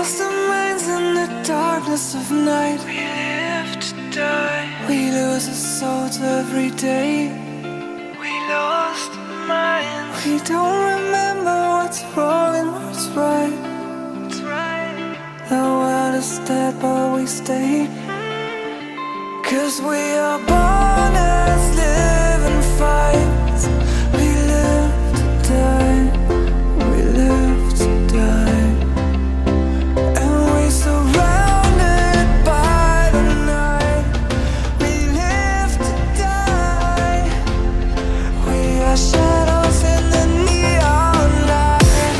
lost our minds in the darkness of night. We live to die. We lose our souls every day. We lost our minds. We don't remember what's wrong and what's right. The world is dead but we stay. 'Cause we are born as living fights. We live to die. We live to die. And we surrounded by the night. We live to die. We are shadows in the neon light.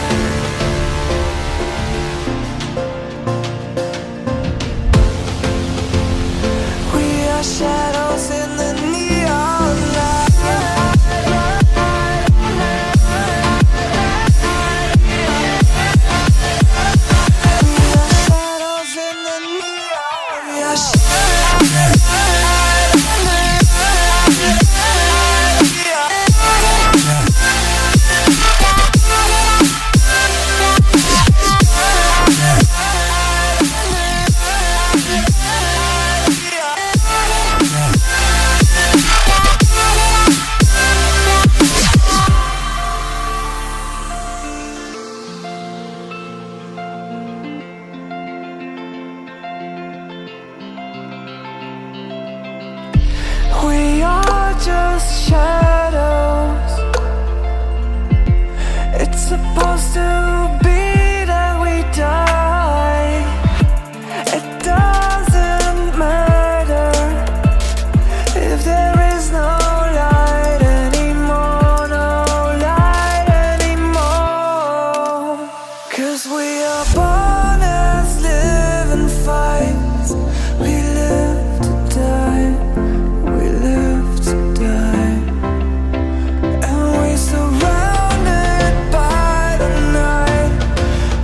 We are shadows in the neon light. We are shadows in the neon. We are We are just shadows. It's supposed to be that we die. It doesn't matter if there is no light anymore, no light anymore. 'Cause we are born as living fights. We live to die. We live to die. And we surrounded by the night.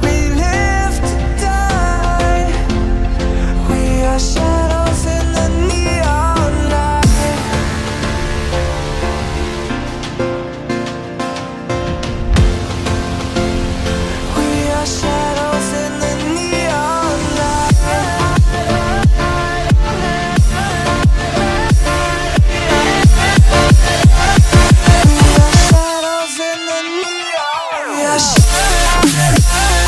We live to die. We are shadows in the neon light. We are shadows in the neon light. We are shadows in the neon. We are shadows.